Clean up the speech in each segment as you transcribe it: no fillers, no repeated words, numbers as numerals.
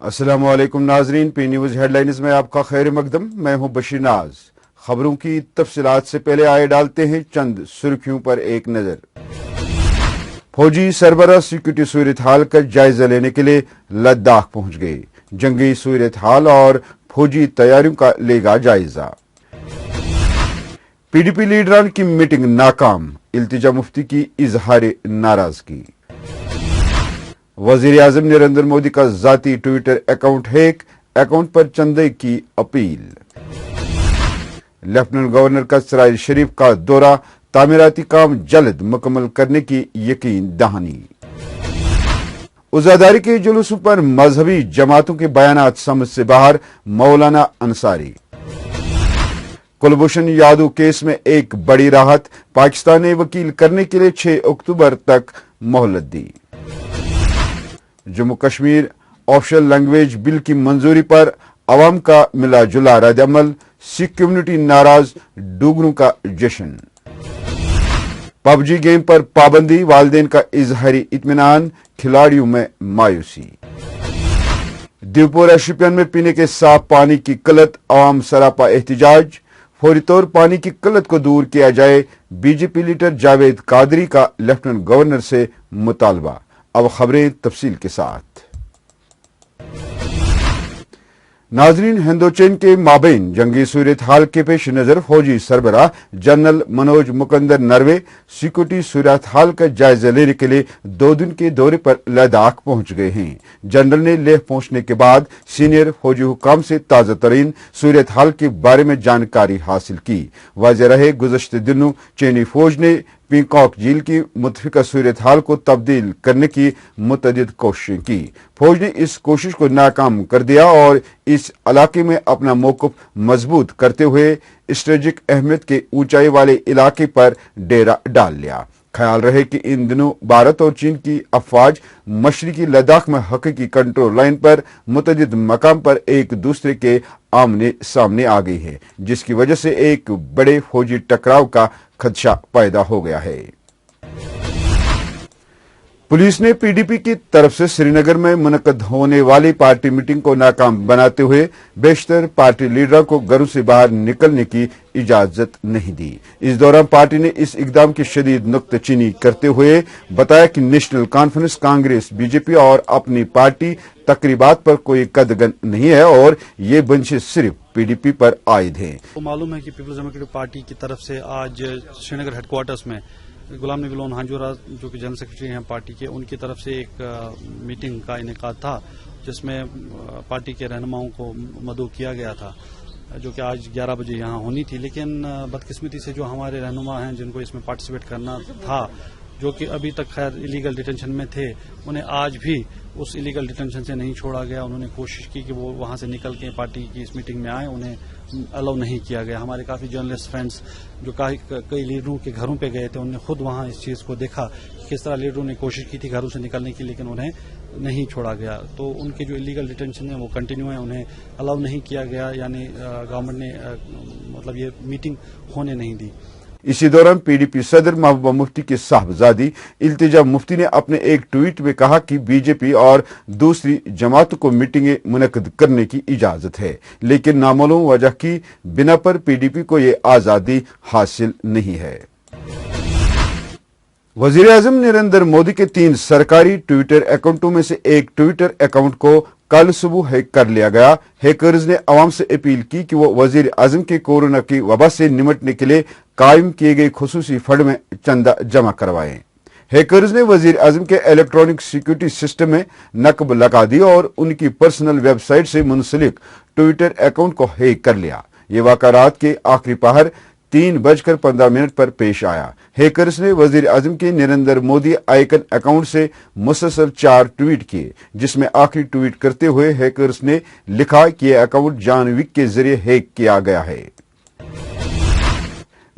अस्सलाम वालेकुम नाजरीन, पी न्यूज हेडलाइंस में आपका खैर मकदम। मैं हूं बशीर नाज। खबरों की तफसीलात से पहले आए डालते हैं चंद सुर्खियों पर एक नजर। फौजी सरबराह सिक्योरिटी सूरत हाल का जायजा लेने के लिए लद्दाख पहुंच गए। जंगी सूरत हाल और फौजी तैयारियों का लेगा जायजा। पीडीपी लीडरान की मीटिंग नाकाम, इल्तिजा मुफ्ती की इजहार नाराजगी। वजीर आजम नरेंद्र मोदी का जाती ट्विटर अकाउंट हैक, अकाउंट पर चंदे की अपील। लेफ्टिनेंट गवर्नर का सराय शरीफ का दौरा, तामीराती काम जल्द मुकम्मल करने की यकीन दहानी। उज़ादारी के जुलूसों पर मजहबी जमातों के बयानात समझ से बाहर, मौलाना अंसारी। कुलभूषण यादव केस में एक बड़ी राहत, पाकिस्तान ने वकील करने के लिए 6 अक्टूबर तक मोहलत दी। Jammu Kashmir official language bill की मंजूरी पर अवाम का मिला जुला रद्द-ए-अमल, सिख कम्युनिटी नाराज, डोगरों का जश्न। पबजी गेम पर पाबंदी, वालिदैन का इजहारी इत्मीनान, खिलाड़ियों में मायूसी। देवपुरा शिपियन में पीने के साफ पानी की किल्लत, अवाम सरापा एहतिजाज। फौरी तौर पानी की किल्लत को दूर किया जाए, बीजेपी लीडर जावेद कादरी का लेफ्टिनेंट गवर्नर से मुतालबा। अब खबरें तफसील के साथ। नाजरीन, हिंदोचीन के माबेन जंगी सूरत हाल के पेश नजर फौजी सरबराह जनरल मनोज मुकंदर नरवे सिक्योरिटी सूरत हाल का जायजा लेने के लिए 2 दिन के दौरे पर लद्दाख पहुंच गए हैं। जनरल ने लेह पहुंचने के बाद सीनियर फौजी हुकाम से ताजा तरीन सूरत हाल के बारे में जानकारी हासिल की। वाज़ेह रहे, गुज़श्ते दिनों चीनी फौज ने पिंकॉक झील की मुतफिका सूरत हाल को तब्दील करने की मुतअद्दिद कोशिशें की। फौज ने इस कोशिश को नाकाम कर दिया और इस इलाके में अपना मौक़िफ़ मजबूत करते हुए स्ट्रेटेजिक अहमियत के ऊंचाई वाले इलाके पर डेरा डाल लिया। ख्याल रहे कि इन दिनों भारत और चीन की अफवाज मशरिकी लद्दाख में हकीकी कंट्रोल लाइन पर मुतअद्दिद मकाम पर एक दूसरे के आमने सामने आ गई है, जिसकी वजह से एक बड़े फौजी टकराव का खदशा पैदा हो गया है। पुलिस ने पीडीपी की तरफ से श्रीनगर में मुनक्कद होने वाली पार्टी मीटिंग को नाकाम बनाते हुए बेशतर पार्टी लीडरों को घरों से बाहर निकलने की इजाजत नहीं दी। इस दौरान पार्टी ने इस इकदाम की शदीद नुक्ताचीनी करते हुए बताया कि नेशनल कॉन्फ्रेंस, कांग्रेस, बीजेपी और अपनी पार्टी तकरीबात पर कोई कदगन नहीं है और ये बंदिशें सिर्फ पीडीपी पर आयद हैं। तो मालूम है कि पीपल्स डेमोक्रेटिक पार्टी की तरफ से आज श्रीनगर हेडक्वार्टर्स में गुलाम नबी लोन हांजोरा, जो कि जनरल सेक्रेटरी हैं पार्टी के, उनकी तरफ से एक मीटिंग का इनेकाद था, जिसमें पार्टी के रहनुमाओं को मदऊ किया गया था, जो कि आज 11 बजे यहाँ होनी थी। लेकिन बदकिस्मती से जो हमारे रहनुमा हैं जिनको इसमें पार्टिसिपेट करना था, जो कि अभी तक खैर इलीगल डिटेंशन में थे, उन्हें आज भी उस इलीगल डिटेंशन से नहीं छोड़ा गया। उन्होंने कोशिश की कि वो वहां से निकल के पार्टी की इस मीटिंग में आए, उन्हें अलाउ नहीं किया गया। हमारे काफ़ी जर्नलिस्ट फ्रेंड्स जो कई लीडरों के घरों पे गए थे, उन्होंने खुद वहां इस चीज़ को देखा कि किस तरह लीडरों ने कोशिश की थी घरों से निकलने की, लेकिन उन्हें नहीं छोड़ा गया। तो उनके जो इलीगल डिटेंशन है वो कंटिन्यू है, उन्हें अलाउ नहीं किया गया, यानी गवर्नमेंट ने मतलब ये मीटिंग होने नहीं दी। इसी दौरान पीडीपी सदर महबूबा मुफ्ती की साहबजादी इल्तिजा मुफ्ती ने अपने एक ट्वीट में कहा कि बीजेपी और दूसरी जमातों को मीटिंगें मुनक्कद करने की इजाजत है, लेकिन नामालूम वजह की बिना पर पीडीपी को ये आजादी हासिल नहीं है। वजीर आजम नरेंद्र मोदी के 3 सरकारी ट्विटर अकाउंटों में से एक ट्विटर अकाउंट को कल सुबह हैक कर लिया गया। हैकर्स ने अवाम से अपील की कि वो वजीर आजम के कोरोना की वबा से निमटने के लिए कायम किए गए खुसूसी फंड में चंदा जमा करवाएं। हैकर्स ने वजीर आजम के इलेक्ट्रॉनिक सिक्योरिटी सिस्टम में नकब लगा दी और उनकी पर्सनल वेबसाइट से मुंसलिक ट्विटर अकाउंट को हैक कर लिया। ये वाक़ा रात के आखिरी पहर 3:15 पर पेश आया। हैकर्स ने वजीर आजम के नरेंद्र मोदी आइकन अकाउंट से मुसलसल 4 ट्वीट किए, जिसमें आखिरी ट्वीट करते हुए हैकर्स ने लिखा कि यह अकाउंट जानबूझ के जरिए हैक किया गया है।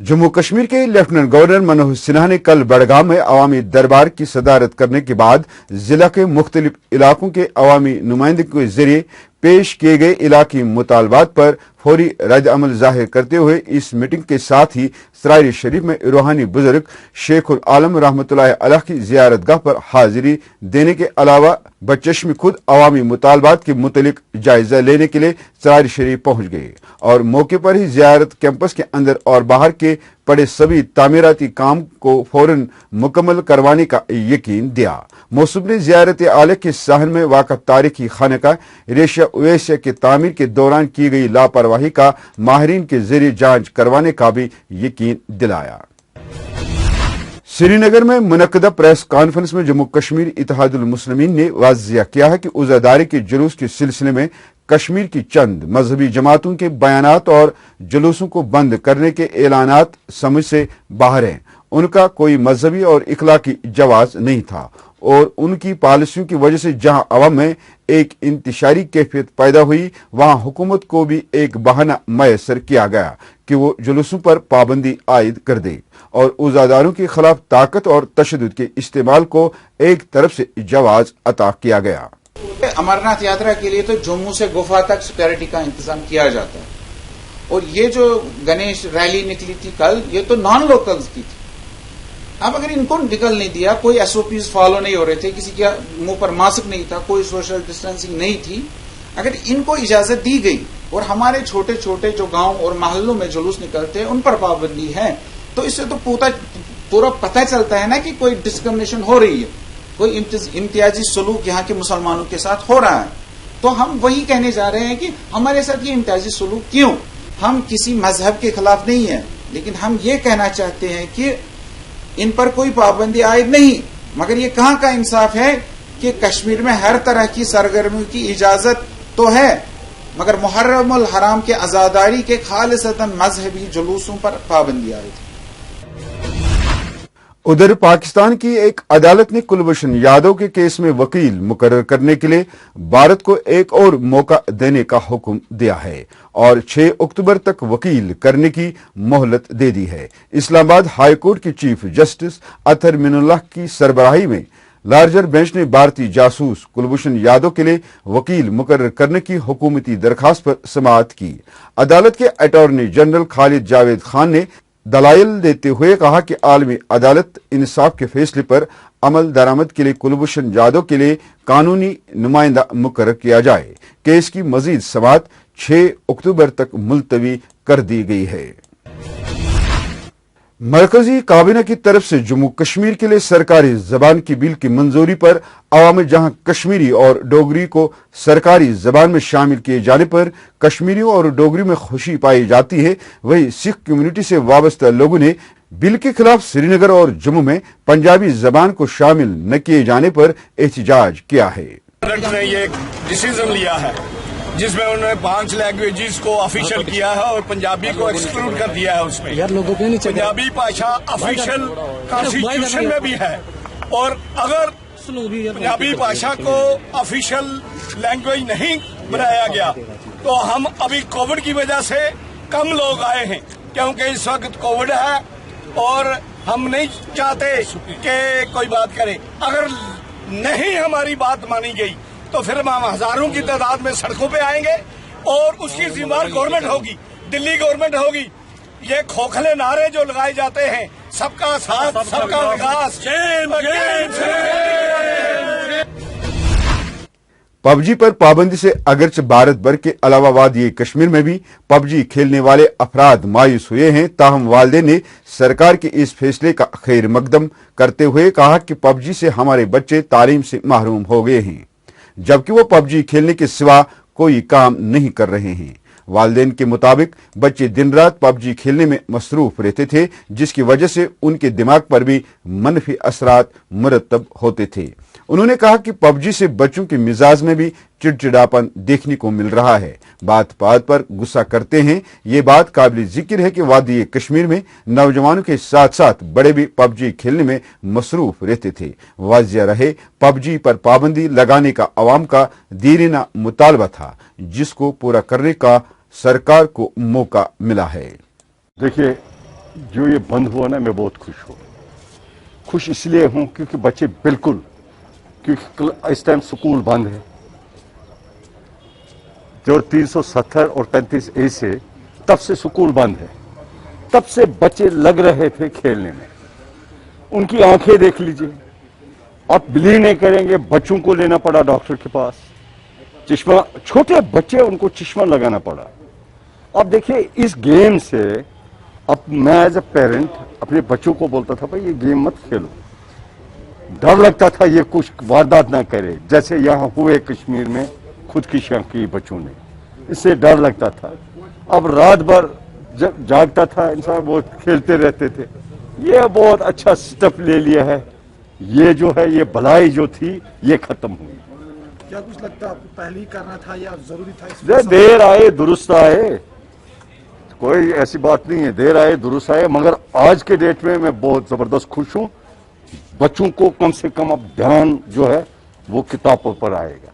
जम्मू कश्मीर के लेफ्टिनेंट गवर्नर मनोज सिन्हा ने कल बड़गाम में अवामी दरबार की सदारत करने के बाद जिला के मुख्तलिफ इलाकों के अवामी नुमाइंदों के जरिए پیش کیے گئے علاقائی مطالبات پر فوری رد عمل ظاہر کرتے ہوئے اس میٹنگ کے ساتھ ہی سرائر شریف میں روحانی بزرگ شیخ العالم رحمۃ اللہ علیہ کی زیارت گاہ پر حاضری دینے کے علاوہ بچشم خود عوامی مطالبات کے متعلق جائزہ لینے کے لیے سرائر شریف پہنچ گئے اور موقع پر ہی زیارت کیمپس کے اندر اور باہر کے پڑے سبھی تعمیراتی کام کو فوراً مکمل کروانے کا یقین دیا۔ موصوف نے زیارت عالیہ کے ساحل میں واقع تاریخی خانقاہ ریشہ اویسیہ کی تعمیر کے دوران کی گئی لاپرواہی کا ماہرین کے ذریعے جانچ کروانے کا بھی یقین دلایا۔ سری نگر میں منعقدہ پریس کانفرنس میں جموں کشمیر اتحاد المسلمین نے واضح کیا ہے کہ عزاداری کے جلوس کے سلسلے میں کشمیر کی چند مذہبی جماعتوں کے بیانات اور جلوسوں کو بند کرنے کے اعلانات سمجھ سے باہر ہیں۔ ان کا کوئی مذہبی اور اخلاقی جواز نہیں تھا اور ان کی پالیسیوں کی وجہ سے جہاں عوام میں ایک انتشاری کیفیت پیدا ہوئی وہاں حکومت کو بھی ایک بہانہ میسر کیا گیا کہ وہ جلوسوں پر پابندی عائد کر دے اور عزاداروں کے خلاف طاقت اور تشدد کے استعمال کو ایک طرف سے جواز عطا کیا گیا۔ امرناتھ یاترا کے لیے تو جموں سے گفا تک سیکورٹی کا انتظام کیا جاتا ہے اور یہ جو گنیش ریلی نکلی تھی کل یہ تو نان لوکلز کی تھی۔ اب اگر ان کو نکل نہیں دیا، کوئی ایس او پیز فالو نہیں ہو رہے تھے، کسی کے منہ پر ماسک نہیں تھا، کوئی سوشل ڈسٹینسنگ نہیں تھی، اگر ان کو اجازت دی گئی اور ہمارے چھوٹے چھوٹے جو گاؤں اور محلوں میں جلوس نکلتے ہیں ان پر پابندی ہے تو اس سے تو پورا پتہ چلتا ہے نا کہ کوئی ڈسکرمنیشن ہو رہی ہے، کوئی امتیازی سلوک یہاں کے مسلمانوں کے ساتھ ہو رہا ہے۔ تو ہم وہی کہنے جا رہے ہیں کہ ہمارے ساتھ یہ امتیازی سلوک کیوں؟ ہم کسی مذہب کے خلاف نہیں ہیں، لیکن ہم یہ کہنا چاہتے ہیں کہ ان پر کوئی پابندی عائد نہیں، مگر یہ کہاں کا انصاف ہے کہ کشمیر میں ہر طرح کی سرگرمیوں کی اجازت تو ہے مگر محرم الحرام کے عزاداری کے خالصتاً مذہبی جلوسوں پر پابندی عائد ہے۔ ادھر پاکستان کی ایک عدالت نے کلبھوشن یادو کے کیس میں وکیل مقرر کرنے کے لیے بھارت کو ایک اور موقع دینے کا حکم دیا ہے اور 6 اکتوبر تک وکیل کرنے کی مہلت دے دی ہے۔ اسلام آباد ہائی کورٹ کی چیف جسٹس اطہر من اللہ کی سربراہی میں لارجر بینچ نے بھارتی جاسوس کلبھوشن یادو کے لیے وکیل مقرر کرنے کی حکومتی درخواست پر سماعت کی۔ عدالت کے اٹارنی جنرل خالد جاوید خان نے دلائل دیتے ہوئے کہا کہ عالمی عدالت انصاف کے فیصلے پر عمل درآمد کے لیے کلبھوشن یادو کے لیے قانونی نمائندہ مقرر کیا جائے۔ کیس کی مزید سماعت 6 اکتوبر تک ملتوی کر دی گئی ہے۔ مرکزی کابینہ کی طرف سے جموں کشمیر کے لیے سرکاری زبان کی بل کی منظوری پر عوام میں جہاں کشمیری اور ڈوگری کو سرکاری زبان میں شامل کیے جانے پر کشمیریوں اور ڈوگری میں خوشی پائی جاتی ہے، وہی سکھ کمیونٹی سے وابستہ لوگوں نے بل کے خلاف سری نگر اور جموں میں پنجابی زبان کو شامل نہ کیے جانے پر احتجاج کیا ہے۔ گورنمنٹ نے یہ ڈیسیزن لیا ہے جس میں انہوں نے 5 لینگویجز کو آفیشل کیا ہے اور پنجابی کو ایکسکلوڈ کر دیا ہے۔ اس میں پنجابی بھاشا آفیشل کانسٹیٹیوشن میں بھی ہے اور اگر پنجابی بھاشا کو آفیشل لینگویج نہیں بنایا گیا تو ہم ابھی کووڈ کی وجہ سے کم لوگ آئے ہیں کیونکہ اس وقت کووڈ ہے اور ہم نہیں چاہتے کہ کوئی بات کرے۔ اگر نہیں ہماری بات مانی گئی تو پھر ہم ہزاروں کی تعداد میں سڑکوں پہ آئیں گے اور اس کی ذمہ دار گورنمنٹ ہوگی، دلی گورنمنٹ ہوگی۔ یہ کھوکھلے نعرے جو لگائے جاتے ہیں سب کا ساتھ سب کا وکاس، پب جی پر پابندی سے اگرچہ بھارت بھر کے علاوہ وادی کشمیر میں بھی پب جی کھیلنے والے افراد مایوس ہوئے ہیں، تاہم والدین نے سرکار کے اس فیصلے کا خیر مقدم کرتے ہوئے کہا کہ پب جی سے ہمارے بچے تعلیم سے محروم ہو گئے ہیں جبکہ وہ پب جی کھیلنے کے سوا کوئی کام نہیں کر رہے ہیں۔ والدین کے مطابق بچے دن رات پب جی کھیلنے میں مصروف رہتے تھے جس کی وجہ سے ان کے دماغ پر بھی منفی اثرات مرتب ہوتے تھے۔ انہوں نے کہا کہ پب جی سے بچوں کے مزاج میں بھی چڑچڑاپن دیکھنے کو مل رہا ہے، بات بات پر غصہ کرتے ہیں۔ یہ بات قابل ذکر ہے کہ وادی کشمیر میں نوجوانوں کے ساتھ ساتھ بڑے بھی پب جی کھیلنے میں مصروف رہتے تھے۔ واضح رہے پب جی پر پابندی لگانے کا عوام کا دیرینہ مطالبہ تھا جس کو پورا کرنے کا سرکار کو موقع ملا ہے۔ دیکھیے جو یہ بند ہوا نا میں بہت خوش ہوں، خوش اس لیے ہوں کیونکہ بچے بالکل، کیونکہ اس ٹائم سکول بند ہے जो 370 और 35A से, तब से स्कूल बंद है, तब से बच्चे लग रहे थे खेलने में। उनकी आंखें देख लीजिए, आप बिलीव नहीं करेंगे, बच्चों को लेना पड़ा डॉक्टर के पास, चश्मा, छोटे बच्चे उनको चश्मा लगाना पड़ा। अब देखिए इस गेम से, अब मैं एज ए पेरेंट अपने बच्चों को बोलता था भाई ये गेम मत खेलो, डर लगता था ये कुछ वारदात ना करे, जैसे यहाँ हुए कश्मीर में खुदकुशियां की बच्चों ने, इससे डर लगता था। अब रात भर जागता था इंसान, वो खेलते रहते थे। ये बहुत अच्छा स्टेप ले लिया है, ये जो है ये भलाई जो थी ये खत्म हुई। क्या कुछ लगता है आपको पहले ही करना था या जरूरी था? देर आए दुरुस्त आए, कोई ऐसी बात नहीं है, देर आए दुरुस्त आए, मगर आज के डेट में मैं बहुत जबरदस्त खुश हूं। बच्चों को कम से कम अब ध्यान जो है वो किताबों पर आएगा।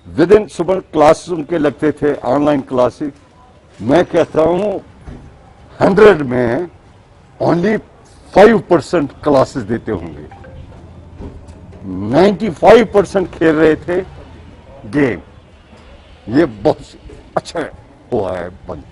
विद इन सुबह क्लासेस उनके लगते थे, ऑनलाइन क्लासेस, मैं कहता हूं 100 में ओनली 5% क्लासेस देते होंगे, 95% खेल रहे थे गेम। ये बहुत अच्छा हुआ है बंद।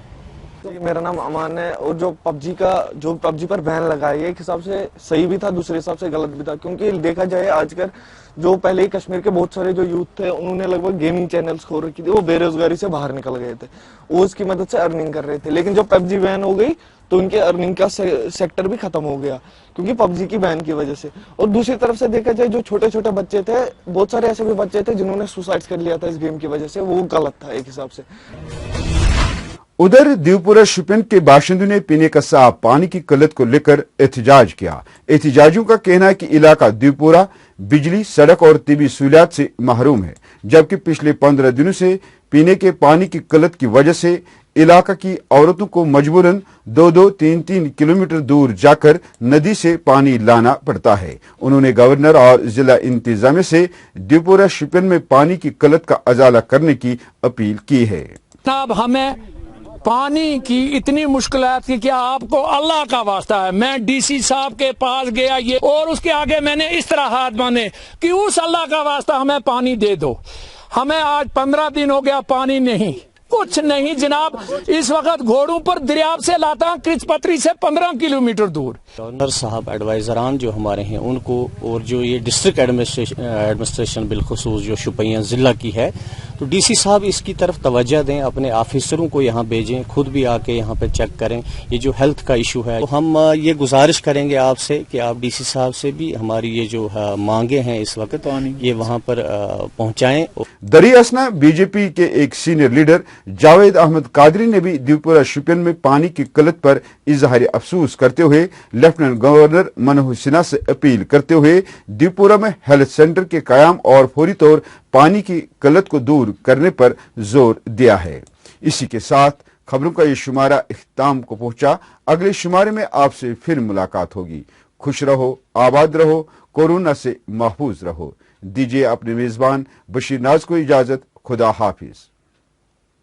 मेरा नाम अमान है, और जो पबजी पर बैन लगा है, एक हिसाब से सही भी था, दूसरे हिसाब से गलत भी था, क्योंकि देखा जाए आजकल जो पहले ही कश्मीर के बहुत सारे जो यूथ थे उन्होंने लगभग गेमिंग चैनल्स खोल रखी थी, वो बेरोजगारी से बाहर निकल गए थे, वो उसकी मदद से अर्निंग कर रहे थे। लेकिन जब पबजी बैन हो गई तो उनके अर्निंग का सेक्टर भी खत्म हो गया, क्योंकि पबजी की बैन की वजह से। और दूसरी तरफ से देखा जाए, जो छोटे छोटे बच्चे थे, बहुत सारे ऐसे भी बच्चे थे जिन्होंने सुसाइड कर लिया था इस गेम की वजह से, वो गलत था एक हिसाब से। उधर दीवपुरा शोपियां के बाशिंदों ने पीने का साफ पानी की किल्लत को लेकर एहतजाज किया। एहतजाजियों का कहना है कि इलाका दीवपुरा बिजली, सड़क और तिबी सहूलियात से महरूम है, जबकि पिछले 15 दिनों से पीने के पानी की किल्लत की वजह से इलाका की औरतों को मजबूरन 2-2, 3-3 किलोमीटर दूर जाकर नदी से पानी लाना पड़ता है। उन्होंने गवर्नर और जिला इंतजामिया से दीवपुरा शोपियां में पानी की किल्लत का अजाला करने की अपील की है। अब हमें पानी की इतनी मुश्किलात की, क्या आपको अल्लाह का वास्ता है, मैं डीसी साहब के पास गया ये, और उसके आगे मैंने इस तरह हाथ बांधे कि उस अल्लाह का वास्ता हमें पानी दे दो। हमें आज 15 दिन हो गया पानी नहीं, कुछ नहीं जनाब। इस वक्त घोड़ों पर दरिया से लाता हूं, कृचपत्री से 15 किलोमीटर दूर। गवर्नर साहब, एडवाइजरान जो हमारे हैं उनको, और जो ये डिस्ट्रिक्ट एडमिनिस्ट्रेशन बिलखुसूस जो शोपियां जिला की है, तो डीसी साहब इसकी तरफ तवज्जो दें, अपने ऑफिसरों को यहाँ भेजें, खुद भी आके यहाँ पे चेक करें। ये जो हेल्थ का इशू है, तो हम ये गुजारिश करेंगे आपसे कि आप डीसी साहब से भी हमारी ये जो मांगे हैं इस वक्त ये वहाँ पर पहुँचाएं। दरी असना बीजेपी के एक सीनियर लीडर जावेद अहमद कादरी ने भी दीवपुरा शोपियां में पानी की किल्लत पर इजहार अफसोस करते हुए लेफ्टिनेंट गवर्नर मनोहर सिन्हा से अपील करते हुए दीवपुरा में हेल्थ सेंटर के कायम और फौरी तौर पानी की किल्लत को दूर करने पर जोर दिया है। इसी के साथ खबरों का ये शुमारा इख्तिताम को पहुंचा। अगले शुमारे में आपसे फिर मुलाकात होगी। खुश रहो, आबाद रहो, कोरोना से महफूज रहो। दीजिए अपने मेजबान बशीर नाज को इजाजत। खुदा हाफिज।